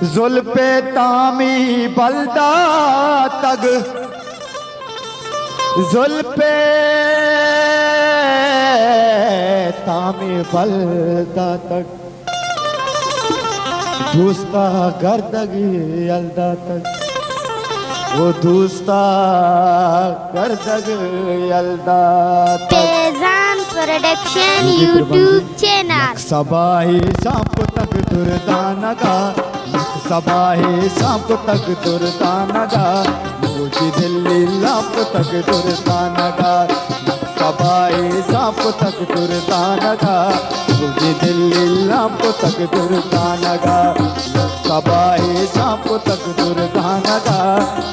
जुल्फे तामी बलदा तग जुल्फे तामी बलदा तग दूस्ता गर्दगी यल्दा तग वो दूस्ता गर्दग यल्दा पेजान प्रोडक्शन यूट्यूब चैनल सबाही सांप तक दुर्दानगा सबाही सांप तक दुर्दानगा मुझे दिल्ली लाप तक दुर्दानगा सबाही सांप तक दुर्दानगा मुझे दिल्ली लाप तक दुर्दानगा सबाही सांप तक दुर्दानगा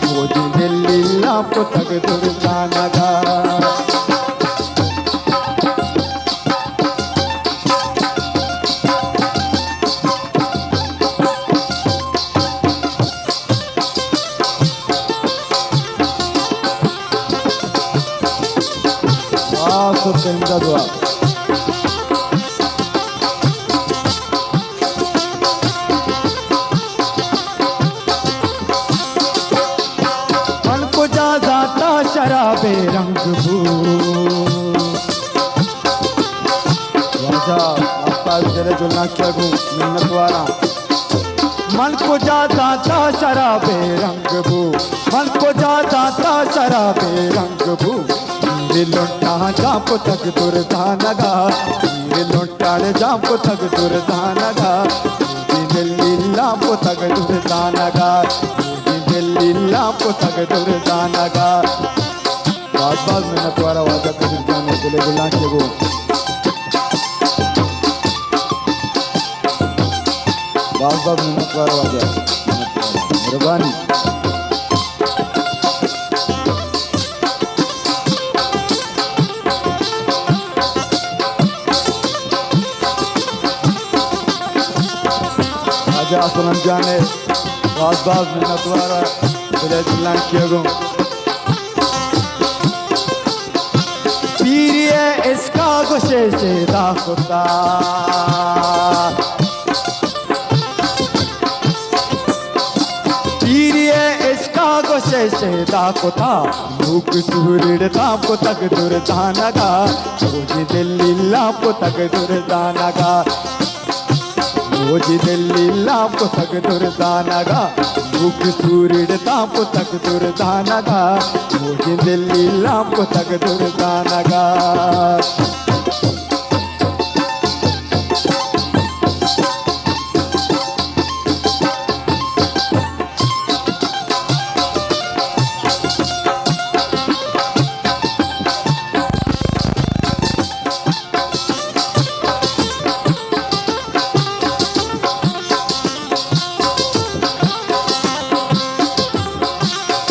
मुझे दिल्ली लाप तक दुर्दानगा दुआ मन को जा जाता शराबे रंग भू राजा आपका जरे जुलना क्या गो मिन्नत वाला मन को जा जाता शराबे रंग भू मन को जा जाता शराबे रंग भू लोटा जाप तक दुर्दानगा लोटा जाप तक दुर्दानगा दिल्ली लाप तक दुर्दानगा दिल्ली लाप तक दुर्दानगा बात बात में नतवारा वादा कर जाने के लिए बुला के वो बात बात में नतवारा वादा मेहरबानी सुनन जाने बाज बाज में नतवारा तेरे चिल्लान किया गो पीरिये इसका गुशे से दाखुता पीरिये इसका गुशे से दाखुता भूख सूरड़ ताप तक दुर्दानगा मुझे दिल्ली लाप तक दुर्दानगा मुझे दिल्ली लाप तक दुर्दानगा भूख सूरड़ ताप तक दुर्दानगा मुझे दिल्ली लाप तक दुर्दानगा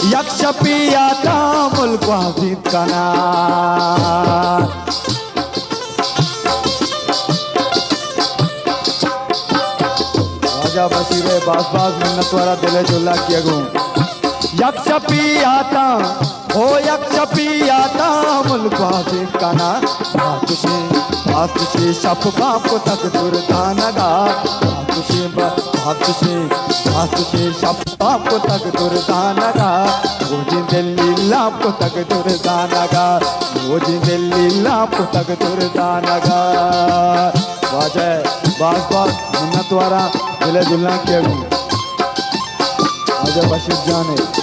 यक्षपियाता मुल्क वाजिद कना राजा बशीरे बास बास मिन्नतवारा दिले जुल्ला किया गो यक्षपियाता ओ यक्षपियाता मुल्क वाजिद कना बातुशी शप बाप तक दुर्दानगा बातुशी शप बाप तक दुर्दानगा मुझे दिल्ली लाप तक दुर्दानगा मुझे दिल्ली लाप तक दुर्दानगा बाजे बास बास मिन्नतवारा दिले जुल्ला किया गो राजा बशीर जाने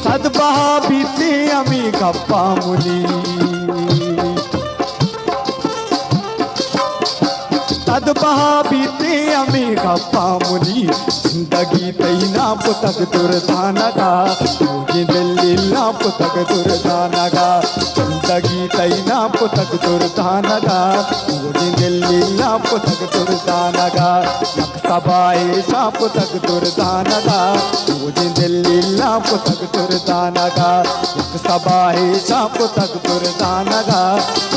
सदबहा बीती अमी गप्पा मुनी बद बहा बीते अमी गप्पा मुनी जिंदगी तैना पुतक दुर्दानगा मुझे दिल्लीला पुतक दुर्दानगा जिंदगी तैना पुतक दुर्दानगा मुझे दिल्लीला पुतक दुर्दानगा सबाए सा पुतक दुर्दानगा मुझे दिल्लीला पुतक दुर्दानगा सबाए सा पुतक दुर्दानगा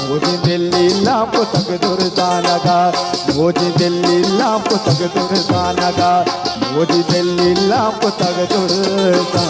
मुझे दिल्लीला पुतक दुर्दानगा मुझे दिल्लीला पुतक दुर्दानगा मुझे दिल्लीला पुतक दुर्दानगा